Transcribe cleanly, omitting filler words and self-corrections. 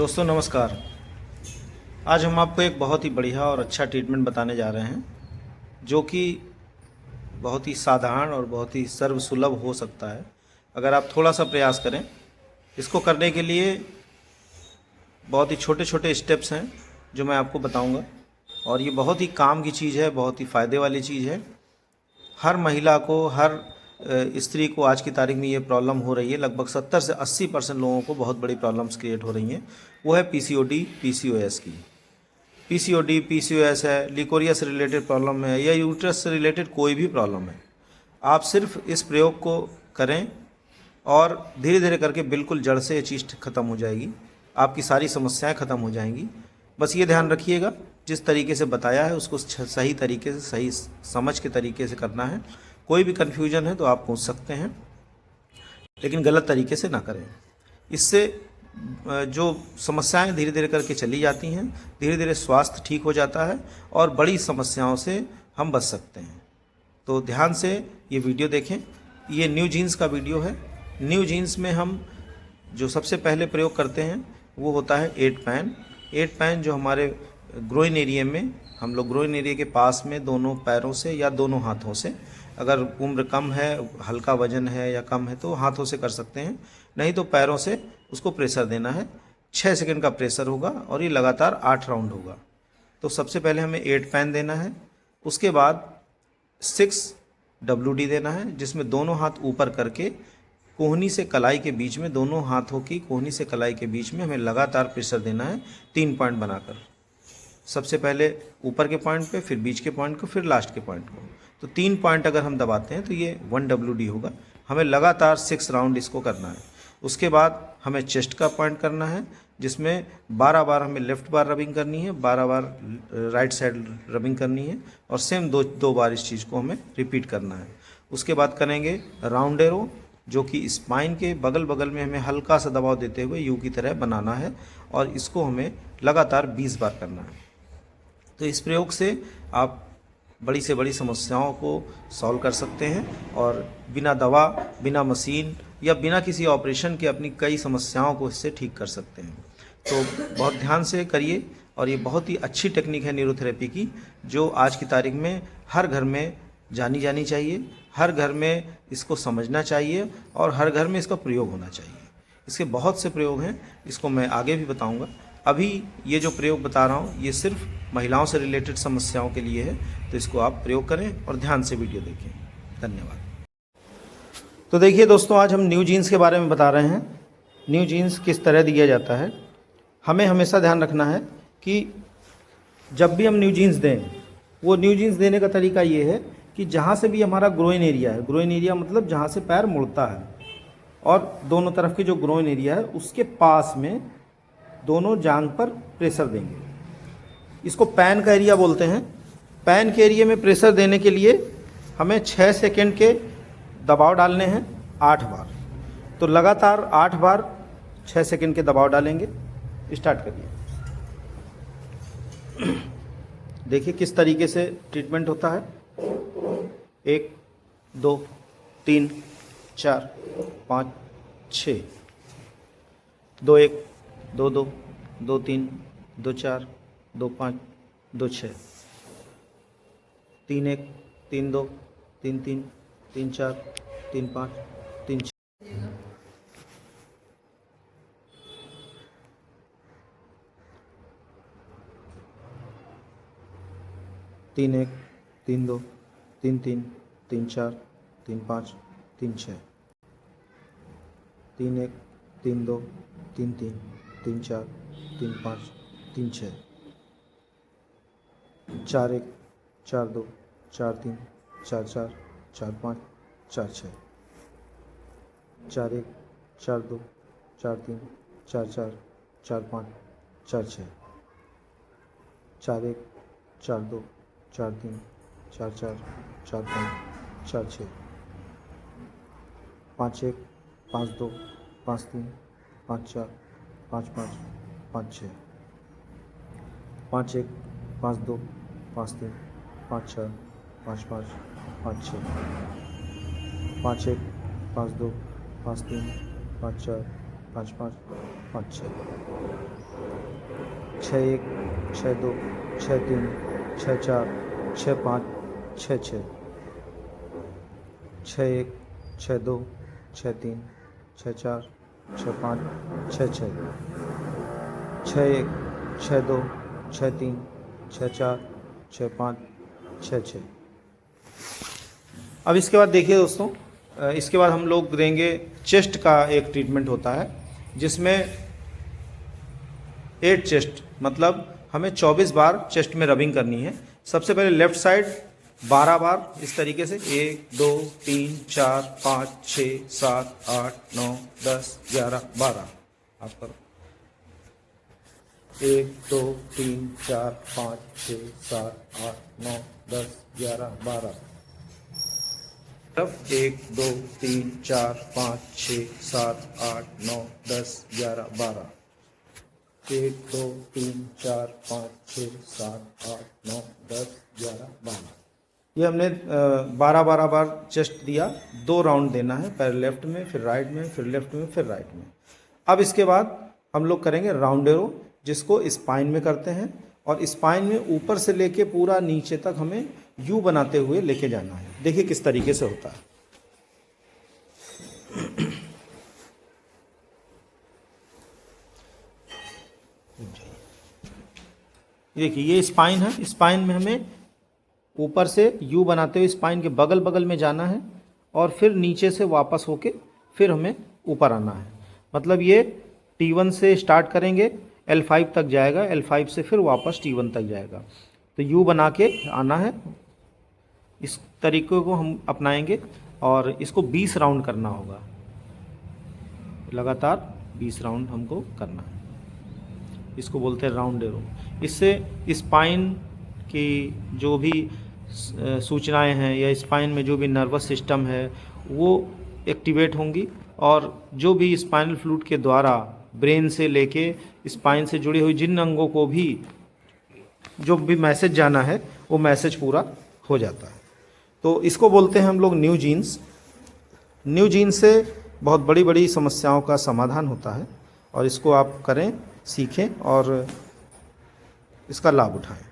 दोस्तों नमस्कार। आज हम आपको एक बहुत ही बढ़िया और अच्छा ट्रीटमेंट बताने जा रहे हैं जो कि बहुत ही साधारण और बहुत ही सर्वसुलभ हो सकता है अगर आप थोड़ा सा प्रयास करें। इसको करने के लिए बहुत ही छोटे छोटे स्टेप्स हैं जो मैं आपको बताऊंगा और ये बहुत ही काम की चीज़ है, बहुत ही फ़ायदे वाली चीज़ है। हर महिला को, हर स्त्री को आज की तारीख में ये प्रॉब्लम हो रही है। लगभग 70 से 80% लोगों को बहुत बड़ी प्रॉब्लम्स क्रिएट हो रही हैं। वो है पीसीओडी, पीसीओएस की। पीसीओडी, पीसीओएस है, लिकोरिया से रिलेटेड प्रॉब्लम है या यूट्रस से रिलेटेड कोई भी प्रॉब्लम है, आप सिर्फ इस प्रयोग को करें और धीरे धीरे करके बिल्कुल जड़ से ये चीज़ ख़त्म हो जाएगी। आपकी सारी समस्याएं ख़त्म हो जाएंगी। बस ये ध्यान रखिएगा, जिस तरीके से बताया है उसको सही तरीके से, सही समझ के तरीके से करना है। कोई भी कन्फ्यूजन है तो आप पूछ सकते हैं, लेकिन गलत तरीके से ना करें। इससे जो समस्याएं धीरे धीरे करके चली जाती हैं, धीरे धीरे स्वास्थ्य ठीक हो जाता है और बड़ी समस्याओं से हम बच सकते हैं। तो ध्यान से ये वीडियो देखें। ये न्यू जीन्स का वीडियो है। न्यू जीन्स में हम जो सबसे पहले प्रयोग करते हैं वो होता है 8 पैन। 8 पैन जो हमारे ग्रोइन एरिया में, हम लोग ग्रोइन एरिया के पास में दोनों पैरों से या दोनों हाथों से, अगर उम्र कम है, हल्का वजन है या कम है तो हाथों से कर सकते हैं, नहीं तो पैरों से उसको प्रेशर देना है। 6 सेकंड का प्रेशर होगा और ये लगातार 8 राउंड होगा। तो सबसे पहले हमें 8 पैन देना है। उसके बाद 6 WD देना है, जिसमें दोनों हाथ ऊपर करके कोहनी से कलाई के बीच में, दोनों हाथों की कोहनी से कलाई के बीच में हमें लगातार प्रेशर देना है 3 पॉइंट बनाकर। सबसे पहले ऊपर के पॉइंट पे, फिर बीच के पॉइंट को, फिर लास्ट के पॉइंट को। तो 3 पॉइंट अगर हम दबाते हैं तो ये 1 WD होगा। हमें लगातार 6 राउंड इसको करना है। उसके बाद हमें चेस्ट का पॉइंट करना है, जिसमें 12 बार हमें लेफ़्ट बार रबिंग करनी है, 12 बार राइट साइड रबिंग करनी है और सेम दो बार इस चीज़ को हमें रिपीट करना है। उसके बाद करेंगे राउंड एरो, जो कि स्पाइन के बगल बगल में हमें हल्का सा दबाव देते हुए यू की तरह बनाना है और इसको हमें लगातार 20 बार करना है। तो इस प्रयोग से आप बड़ी से बड़ी समस्याओं को सॉल्व कर सकते हैं और बिना दवा, बिना मशीन या बिना किसी ऑपरेशन के अपनी कई समस्याओं को इससे ठीक कर सकते हैं। तो बहुत ध्यान से करिए और ये बहुत ही अच्छी टेक्निक है न्यूरोथेरेपी की, जो आज की तारीख में हर घर में जानी चाहिए, हर घर में इसको समझना चाहिए और हर घर में इसका प्रयोग होना चाहिए। इसके बहुत से प्रयोग हैं, इसको मैं आगे भी बताऊंगा। अभी ये जो प्रयोग बता रहा हूँ ये सिर्फ महिलाओं से रिलेटेड समस्याओं के लिए है, तो इसको आप प्रयोग करें और ध्यान से वीडियो देखें। धन्यवाद। तो देखिए दोस्तों, आज हम न्यू जीन्स के बारे में बता रहे हैं। न्यू जीन्स किस तरह दिया जाता है। हमें हमेशा ध्यान रखना है कि जब भी हम न्यू जीन्स दें, वो न्यू जीन्स देने का तरीका ये है कि जहाँ से भी हमारा ग्रोइन एरिया है, ग्रोइन एरिया मतलब जहाँ से पैर मुड़ता है, और दोनों तरफ के जो ग्रोइन एरिया है उसके पास में दोनों जांघ पर प्रेशर देंगे। इसको पैन का एरिया बोलते हैं। पैन के एरिया में प्रेशर देने के लिए हमें 6 सेकंड के दबाव डालने हैं 8 बार। तो लगातार 8 बार 6 सेकंड के दबाव डालेंगे। स्टार्ट करिए। देखिए किस तरीके से ट्रीटमेंट होता है। 1 2 3 4 5 6, 2 1 2 2 2 3 2 4 2 5 2 6, 3 1 3 2 3 3 3 4 3 5 3 6, 3 1 3 2 3 3 3 4 3 5 3 6, 3 1 3 2 3 3 3 4 3 5 3 6, 4 1 4 2 4 3 4 4 4 5 4 6, 4 1 4 2 4 3 4 4 4 5 4 6, 4 1 4 2 4 3 4 4 4 5 4 6, 5 1 5 2 5 3 5 4 5 5 5 6, 5 1 5 2 5 3 5 4 5 5 5 6, 5 1 5 2 5 3 5 4 5 5 5 6 6 1 6 2 6 3 6 4 6 5 6 6 6 1 6 2 6 3 6 4 6 5 6 6 6 1 6 2 6 3 6 4 6 5 6 6। अब इसके बाद देखिए दोस्तों, इसके बाद हम लोग देंगे चेस्ट का एक ट्रीटमेंट होता है जिसमें 8 चेस्ट, मतलब हमें 24 बार चेस्ट में रबिंग करनी है। सबसे पहले लेफ्ट साइड 12 बार इस तरीके से, 1 2 3 4 5 6 7 8 9 10 11 12। आप करो 1 2 3 4 5 6 7 8 9 10 11 12। तब 1 2 3 4 5 6 7 8 9 10 11 12। 1 2 3 4 5 6 7 8 9 10 11 12। ये हमने 12 बार चेस्ट दिया। 2 राउंड देना है, पहले लेफ्ट में, फिर राइट में, फिर लेफ्ट में, फिर राइट में। अब इसके बाद हम लोग करेंगे राउंड एरो, जिसको स्पाइन में करते हैं, और स्पाइन में ऊपर से लेके पूरा नीचे तक हमें यू बनाते हुए लेके जाना है। देखिए किस तरीके से होता है। देखिए ये स्पाइन है, स्पाइन में हमें ऊपर से यू बनाते हुए स्पाइन के बगल बगल में जाना है, और फिर नीचे से वापस होके फिर हमें ऊपर आना है। मतलब ये T1 से स्टार्ट करेंगे, L5 तक जाएगा, L5 से फिर वापस T1 तक जाएगा। तो यू बना के आना है। इस तरीके को हम अपनाएंगे और इसको 20 राउंड करना होगा, लगातार 20 राउंड हमको करना है। इसको बोलते हैं राउंड एरो। इससे स्पाइन की जो भी सूचनाएं हैं या स्पाइन में जो भी नर्वस सिस्टम है वो एक्टिवेट होंगी, और जो भी स्पाइनल फ्लूइड के द्वारा ब्रेन से लेके स्पाइन से जुड़ी हुई जिन अंगों को भी जो भी मैसेज जाना है वो मैसेज पूरा हो जाता है। तो इसको बोलते हैं हम लोग न्यू जीन्स। न्यू जीन्स से बहुत बड़ी बड़ी समस्याओं का समाधान होता है, और इसको आप करें, सीखें और इसका लाभ उठाएं।